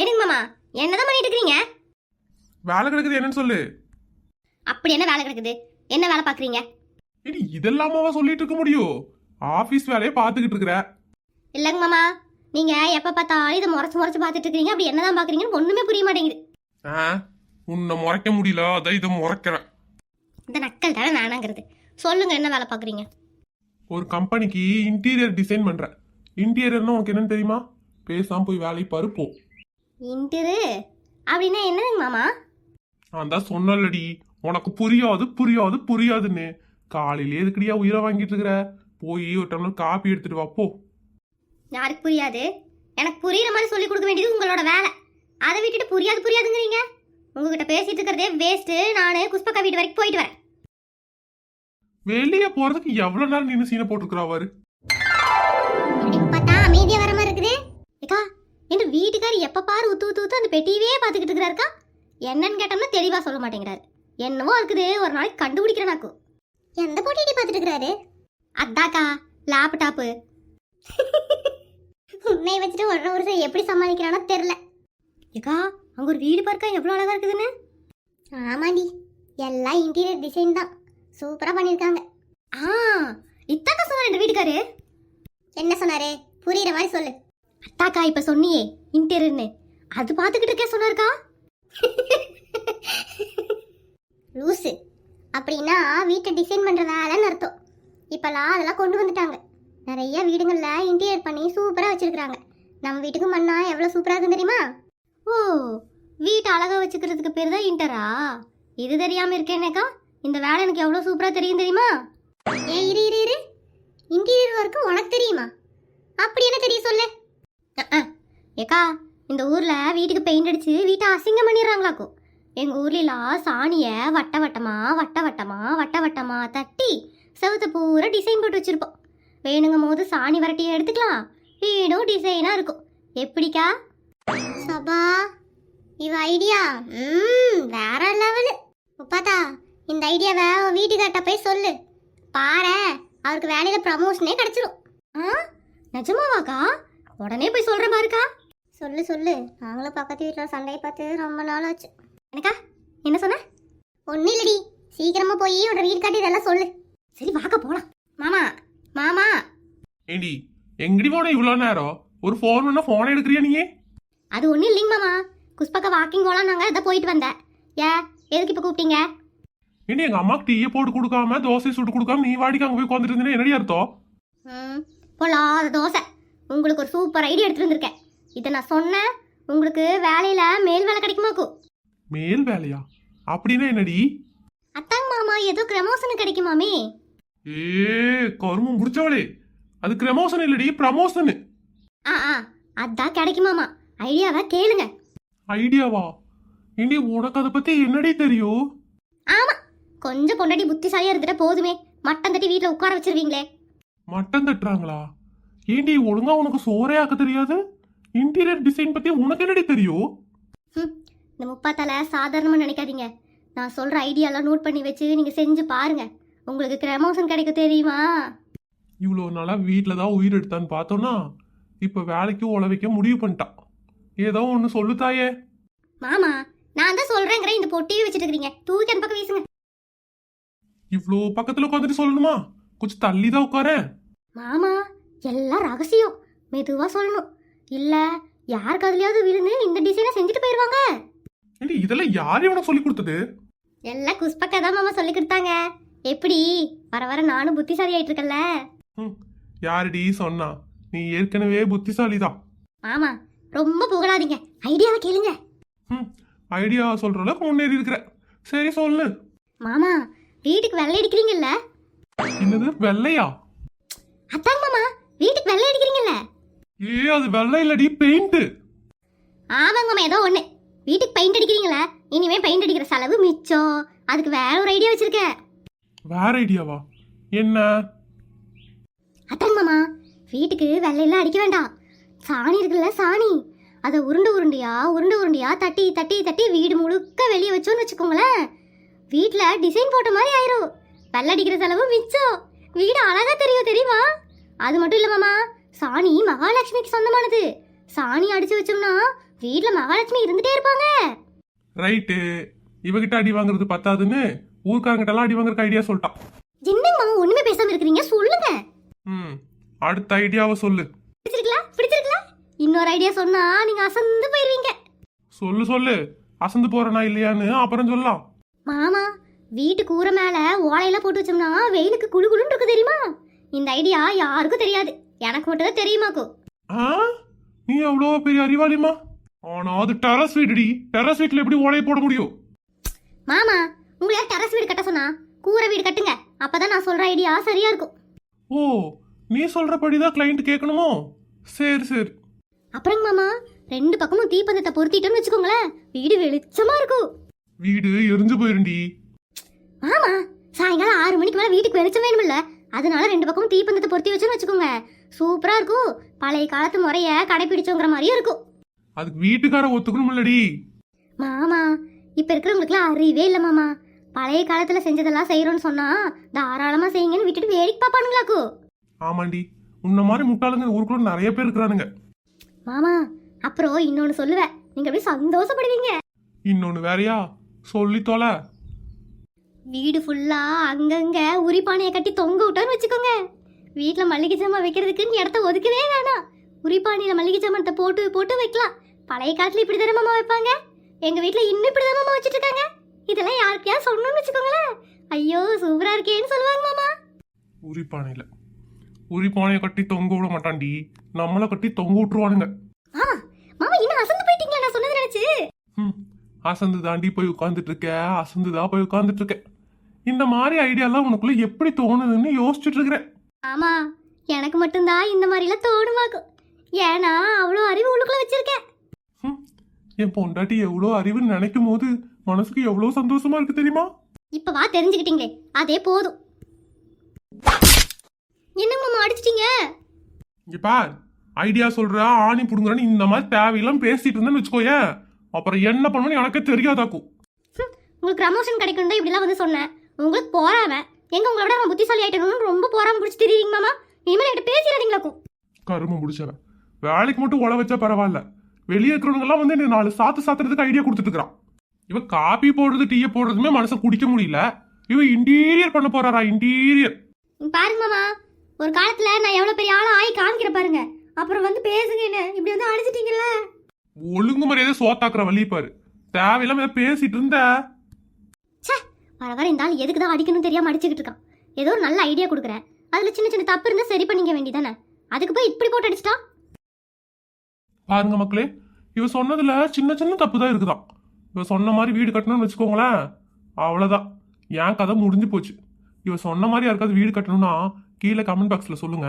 எனக்கு மாமா என்னதான் பண்ணிட்டு இருக்கீங்க? வேலை கிடக்குது என்னன்னு சொல்லு. அப்படி என்ன வேலை கிடக்குது? என்ன வேலை பாக்குறீங்க? இடி இதெல்லாமாவா சொல்லிட்டு இருக்க முடியும்? ஆபீஸ் வேலையை பாத்துக்கிட்டு இருக்கிற. இல்லங்க மாமா, நீங்க எப்ப பார்த்தாலும் இதை முறைச்சு முறைச்சு பாத்துட்டு இருக்கீங்க. அப்படி என்னதான் பாக்குறீங்கன்னு ஒண்ணுமே புரிய மாட்டேங்குது. உன்னை முறைக்க முடியல, அதான் இதை முறைக்கிறேன். இந்த நக்கல் தானே வேணாங்கிறது. சொல்லுங்க, என்ன வேலை பாக்குறீங்க? ஒரு கம்பெனிக்கு இன்டீரியர் டிசைன் பண்றேன். இன்டீரியர்னா உனக்கு என்னன்னு தெரியுமா? பேசாம போய் வேலை பாரு போ. இன்டீரு அப்படின்னா என்னங்க மாமா? நான் தான் சொன்னலடி, உனக்கு புரியாது புரியாது புரியாதுன்னு. காலையிலே எதுக்கடியா உயிரை வாங்கிட்டு இருக்கிற? போய் ஒரு டம்ளர் காப்பி எடுத்துட்டு வா போ. யாருக்கு புரியாது? எனக்கு புரியுற மாதிரி சொல்லி கொடுக்க வேண்டியது உங்களோட வேலை. அதை விட்டுட்டு புரியாது புரியாதுங்கிறீங்க. உங்ககிட்ட பேசிட்டு இருக்கிறதே வேஸ்ட். நானு குஷ்பக்கா வீட்டு வரைக்கும் போயிட்டு வரேன். வெளியே போறதுக்கு எவ்வளவு நேரம் நின்று சீனை போட்டுருக்குறாவாரு. பார்த்தா அமைதியா வர மாதிரி இருக்குது. ஏக்கா, என் வீட்டுக்காரி எப்ப பாரு ஊத்து ஊத்து ஊத்து அந்த பெட்டியவே பாத்துக்கிட்டு இருக்கிறாருக்கா. என்னன்னு கேட்டோம்னா தெளிவா சொல்ல மாட்டேங்கிறாரு. என்னவோ இருக்குது, ஒரு நாளைக்கு கண்டுபிடிக்கிறேனாக்கு. எந்த போட்டிடி பாத்துட்டு இருக்கிறாரு? அதாக்கா லேப்டாப்பு. உன்னை வச்சுட்டு ஒரு வருஷம் எப்படி சமாளிக்கிறானோ தெரியல. ஏக்கா, அங்க ஒரு வீடு பார்க்கா எவ்வளவு அழகா இருக்குதுன்னு. ஆமாண்டி, எல்லாம் இன்டீரியர் டிசைன் தான். சூப்பரா பண்ணிருக்காங்க. இத்தாக்கா சொன்னாரு இந்த வீட்டுக்காரு. என்ன சொன்னாரு? புரியுற மாதிரி சொல்லு. அத்தாக்கா இப்ப சொன்னியே இன்டீரியர்னு, அது பாத்துக்கிட்டு இருக்கே சொன்னாருக்கா. லூசு. அப்படின்னா வீட்டை டிசைன் பண்ற வேலைன்னு அர்த்தம். இப்பெல்லாம் அதெல்லாம் கொண்டு வந்துட்டாங்க. நிறைய வீடுங்கள்ல இன்டீரியர் பண்ணி சூப்பரா வச்சிருக்காங்க. நம்ம வீட்டுக்கு மண்ணா எவ்வளவு சூப்பரா இருக்கு தெரியுமா? ஓ, வீட்டை அழகா வச்சுக்கிறதுக்கு பேர் தான் இன்டரா? இது தெரியாம இருக்கேனேக்கா. இந்த வேலை எனக்கு எவ்வளவு சூப்பரா தெரியும் தெரியுமா? ஏ இரு இரு இரு, இன்டீரியர் ஒர்க்கு உனக்கு தெரியுமா? அப்படி என்ன தெரியும் சொல்லு. ஏக்கா, இந்த ஊர்ல வீட்டுக்கு பெயிண்ட் அடிச்சு வீட்டை அசிங்கம் பண்ணிடுறாங்களாக்கும். எங்க ஊர்லாம் சாணிய வட்ட வட்டமா வட்ட வட்டமா வட்ட வட்டமா தட்டி செவுத்த பூரா டிசைன் போட்டு வச்சிருப்போம். வேணுங்கும் போது சாணி வரட்டியை எடுத்துக்கலாம், வீடும் டிசைனா இருக்கும். எப்படிக்கா? சபா, இவ ஐடியா வேற லெவலு. முப்பாத்தா, இந்த ஐடியாவை வீட்டுக்கார்ட்ட போய் சொல்லு. பாரு, அவருக்கு வேலையில ப்ரமோஷனே கிடைச்சிரும். நிஜமாவாக்கா? உடனே போய் சொல்ற பாருக்கா. சொல்லு சொல்லு. நாங்களும் பக்கத்து வீட்டில் சண்டையை பார்த்து ரொம்ப நாள் ஆச்சு. எனக்கா என்ன சொன்ன? ஒன்னும் இல்லடி, சீக்கிரமா போய் உன்னோட வீடு காட்டி இதெல்லாம் சொல்லு. சரி வாக்க போலாம். மாமா மாமா. ஏண்டி எங்கடி போன இவ்வளவு நேரம்? ஒரு போன் பண்ணா போன் எடுக்கிறியா நீயே? அது ஒன்றும் இல்லைங்க மாமா, குஷ்பக்கா வாக்கிங் போகலாம். நாங்கள் இதை போயிட்டு வந்தேன். எதுக்கு இப்போ கூப்பிட்டீங்க? ஏண்டி எங்க அம்மாக்கு டீயை போட்டு கொடுக்காம தோசை சுட்டு கொடுக்காம நீ வாடிக்கு அங்கே போய் உட்காந்துட்டு இருந்தீங்கன்னா என்னடி அர்த்தம்? பொல்லாத தோசை. உங்களுக்கு ஒரு சூப்பர் ஐடியா எடுத்துட்டு வந்திருக்கேன். இதை நான் சொன்னேன், உங்களுக்கு வேலையில மேல் வேலை கிடைக்குமாக்கும். மேல் வேலையா? அப்படின்னா என்னடி? அத்தாங்க மாமா, ஏதோ ப்ரமோஷன் கிடைக்குமாமே. கருமம் முடிச்சவளே, அது ப்ரமோஷன் இல்லடி, ப்ரமோஷன். அதான் கிடைக்குமாமா. ஐடியாவை கேளுங்க. ஐடியாவா? இனி உனக்கு அதை பத்தி என்னடி தெரியும்? ஆமா, கொஞ்சம் பொண்டாட்டி புத்திசாலியா இருந்துட்ட போதுமே. மட்டம் தட்டி வீட்டுல உட்கார வச்சிருவீங்களே. மட்டம் தட்டுறாங்களா? ஏண்டி ஒழுங்கா உனக்கு சோறே ஆக்க தெரியாது? இன்டீரியர் டிசைன் பத்தி உனக்கு என்னடி தெரியும்? இந்த முப்பாத்தால சாதாரணமா நினைக்காதீங்க. நான் சொல்ற ஐடியாலாம் நோட் பண்ணி வச்சு நீங்க செஞ்சு பாருங்க. உங்களுக்கு ப்ரமோஷன் கிடைக்க தெரியுமா? இவ்வளவு நாளா வீட்டுல தான் உயிர் எடுத்தான்னு பார்த்தோம்னா இப்ப வேலைக்கு உழவைக்க முடிவு பண்ணிட்டான். ஏதோ ஒண்ணு சொல்லு தாயே. மாமா, நான் தான் சொல்றேங்கிற, இந்த பொட்டியை வச்சுட்டு இருக்கீங்க. தூக்கி அந்த பக்கம் வீசுங்க. இவ்வளோ பக்கத்துல உட்காந்துட்டு சொல்லணுமா? கொஞ்சம் தள்ளி தான் உட்கார. மாமா, எல்லாம் ரகசியம், மெதுவா சொல்லணும். இல்ல யாருக்கு அதுலயாவது விழுந்து இந்த டிசைனை செஞ்சுட்டு போயிருவாங்க. இதெல்லாம் யாரு உனக்கு சொல்லி கொடுத்தது? எல்லாம் குஷ்பக்கா தான் மாமா சொல்லி கொடுத்தாங்க. எப்படி வர வர நானும் புத்திசாலி ஆயிட்டு இருக்கல. யாருடி சொன்னா? நீ ஏற்கனவே புத்திசாலிதான். மாமா ரொம்ப புகழாதீங்க, ஐடியாவை கேளுங்க. ஐடியா சொல்ற அளவுக்கு முன்னேறி இருக்கிற. சரி சொல்லு. மாமா, வீட்டுக்கு வெள்ளை அடிக்கிறீங்கல்ல? என்னது வெள்ளையா? அத்தாங்க மாமா, வீட்டுக்கு வெள்ளை அடிக்கிறீங்கல்ல? அது வெள்ளை இல்லடி, பெயிண்ட். ஆமாங்க மாமா, ஏதோ ஒண்ணு. வீட்டுக்கு பெயிண்ட் அடிக்கிறீங்களா? இனிமே பெயிண்ட் அடிக்கிற செலவு மிச்சம். அதுக்கு வேற ஒரு ஐடியா வச்சிருக்கேன். வேற ஐடியாவா? என்ன? அத்தாங்க மாமா, வீட்டுக்கு வெள்ளையெல்லாம் அடிக்க வேண்டாம். சாணி இருக்குல்ல, சாணி, அதை உருண்டை உருண்டையா தட்டி தட்டி தட்டி வீடு முழுக்க வெளியே வச்சோன்னு வச்சுக்கோங்களேன். வீட்டில் டிசைன் போட்ட மாதிரி ஆயிரும். வெள்ளை அடிக்கிற செலவு மிச்சம். வீடு அழகா தெரியும் தெரியுமா? அது மட்டும் இல்ல மாமா, சாணி மகாலட்சுமிக்கு சொந்தமானது. சாணி அடிச்சு வச்சோம்னா வீட்ல மகாலட்சுமி இருந்துட்டே இருப்பாங்க. ரைட்டு. இவகிட்ட அடி வாங்குறது பத்தாதுன்னு ஊர்க்காரங்கிட்ட எல்லாம் அடி வாங்குறதுக்கு ஐடியா சொல்லிட்டான். என்னங்க மாமா ஒண்ணுமே பேசாம இருக்கிறீங்க, சொல்லுங்க. அடுத்த ஐடியாவை சொல்லு. பிடிச்சிருக்கல? இன்னொரு ஐடியா சொன்னா நீங்க அசந்து போயிருவீங்க. சொல்லு சொல்லு. அசந்து போறனா இல்லையான்னு அப்புறம் சொல்லலாம். மாமா, வீட்டு கூரை மேல ஓலையெல்லாம் போட்டு வச்சோம்னா வெயிலுக்கு குளு குளுன்னு இருக்கு தெரியுமா? இந்த ஐடியா யாருக்கும் தெரியாது, எனக்கு மட்டும் தான் தெரியுமாக்கோ. நீ எவ்வளோ பெரிய அறிவாளிமா. ஆனா அது டெரஸ் வீடுடி. டெரஸ் வீட்டுல எப்படி ஓலையை போட முடியும்? மாமா, உங்களை யார் டெரஸ் வீடு கட்ட சொன்னா? கூரை வீடு கட்டுங்க, அப்பதான் நான் சொல்ற ஐடியா சரியா இருக்கும். ஓ, நீ சொல்றபடிதான் கிளைண்ட் கேட்கணுமோ? சரி சரி. அப்புறம் மாமா, 2 பக்கமும் தீப்பந்தத்தை பொருத்திட்டோம்னு வச்சுக்கோங்களேன், வீடு வெளிச்சமா இருக்கும். வீடு எரிஞ்சு போயிருண்டி. ஆமா, சாயங்காலம் 6 மணிக்கு மேல வீட்டுக்கு வெளிச்சம் வேணும்ல, அதனால 2 பக்கமும் தீப்பந்தத்தை பொருத்தி வச்சோன்னு வச்சுக்கோங்க, சூப்பரா இருக்கும். பழைய காலத்து முறைய கடைபிடிச்சோங்கிற மாதிரியும் இருக்கும். அதுக்கு வீட்டுக்கார ஒத்துக்கணும் இல்லடி. மாமா, இப்ப இருக்கிறவங்களுக்குலாம் அறிவே இல்ல மாமா. பழைய காலத்துல செஞ்சதெல்லாம் செய்யறோம்னு சொன்னா தாராளமா செய்யுங்கன்னு விட்டுட்டு வேடிக்கை பாப்பானுங்களாக்கு. ஆமாண்டி, உன்ன மாதிரி முட்டாளுங்க ஊருக்குள்ள நிறைய பேர் இருக்கிறானுங்க. மாமா, அப்புறம் இன்னொன்னு சொல்லுவேன், நீங்க அப்படியே சந்தோஷப்படுவீங்க. இன்னொன்னு வேறையா? சொல்லி தொலை. வீடு ஃபுல்லா அங்கங்க உரிப்பானையை கட்டி தொங்க விட்டோன்னு வச்சுக்கோங்க, வீட்டுல மல்லிகை ஜாமான் வைக்கிறதுக்குன்னு இடத்த ஒதுக்கவே வேணாம். உரிப்பானையில மல்லிகை ஜாமானத்தை போட்டு போட்டு வைக்கலாம். பழைய காலத்துல இப்படி தானே மாமா வைப்பாங்க, எங்க வீட்டுல இன்னும் இப்படி தான் மாமா வச்சுட்டு இருக்காங்க. இதெல்லாம் யாருக்கையா சொன்னோம்னு வச்சுக்கோங்களேன், ஐயோ சூப்பரா இருக்கேன்னு சொல்லுவாங்க மாமா. உரிப்பானையை கட்டி தொங்க விட மாட்டான்டி, நம்மள கட்டி தொங்க விட்டுருவானுங்க. மாமா இன்னும் அசந்து போயிட்டீங்களா நான் சொன்னது நினைச்சு? அசந்து தாண்டி போய் உட்காந்துட்டு இருக்க, அசந்துதான் போய் உட்காந்துட்டு இருக்க. இந்த மாதிரி ஐடியாலாம் உனக்குள்ள எப்படி தோணுதுன்னு யோசிச்சுட்டு இருக்கிறேன். ஆமா, எனக்கு மட்டும்தான் இந்த மாதிரிலாம் தோணுமாக்கும், ஏன்னா அவ்வளோ அறிவு உள்ளுக்குள்ள வச்சிருக்கேன். என் பொண்டாட்டி எவ்வளோ அறிவுன்னு நினைக்கும் போது மனசுக்கு எவ்வளோ சந்தோஷமா இருக்கு தெரியுமா? இப்ப வா தெரிஞ்சுக்கிட்டீங்களே, அதே போதும். என்ன மாமா அடிச்சிட்டீங்க? இங்க பார், ஐடியா சொல்ற ஆணி புடுங்குறன்னு இந்த மாதிரி தேவையெல்லாம் பேசிட்டு இருந்தேன்னு வச்சுக்கோயேன், அப்புறம் என்ன பண்ணுன்னு எனக்கே தெரியாதாக்கும். உங்களுக்கு ப்ரமோஷன் கிடைக்கணும் தான் இப்படிலாம் வந்து சொன்னேன். உங்களுக்கு போறாம எங்க உங்களை விட நான் புத்திசாலி ஆயிட்டணும்னு ரொம்ப போறாம பிடிச்சி தெரியுங்க மாமா. இனிமேல் என்கிட்ட பேசிடாதீங்களாக்கும். கரும முடிச்சவன். வேலைக்கு மட்டும் உழ வச்சா பரவாயில்ல, வெளியே இருக்கிறவங்க எல்லாம் வந்து 4 சாத்துறதுக்கு ஐடியா கொடுத்துட்டு இருக்கிறான். இவ காபி போடுறது டீயை போடுறதுமே மனசை குடிக்க முடியல, இவ இன்டீரியர் பண்ண போறாரா? இன்டீரியர் பாருங்க மாமா, ஒரு காலத்துல நான் எவ்வளவு பெரிய ஆளா ஆகி காமிக்கிற பாருங்க, அப்புறம் வந்து பேசுங்க. என்ன இப்படி வந்து அடிச்சிட்டீங்கல்ல? ஒழுங்கு மரியாதை சோத்தாக்குற வழி பாரு. தேவையில்லாம பேசிட்டு இருந்த. வர வர இந்த ஆள் எதுக்கு தான் அடிக்கணும் தெரியாம அடிச்சுக்கிட்டு இருக்கான். ஏதோ ஒரு நல்ல ஐடியா கொடுக்குறேன், அதுல சின்ன சின்ன தப்பு இருந்தா சரி பண்ணிக்க வேண்டியதானே, அதுக்கு போய் இப்படி போட்டு அடிச்சிட்டா. பாருங்க மக்களே, இவ சொன்னதுல சின்ன சின்ன தப்பு தான் இருக்குதான். இவ சொன்ன மாதிரி வீடு கட்டணும்னு வச்சுக்கோங்களேன், அவ்வளவுதான், என் கதை முடிஞ்சு போச்சு. இவ சொன்ன மாதிரி யாருக்காவது வீடு கட்டணும்னா கீழே கமெண்ட் பாக்ஸ்ல சொல்லுங்க.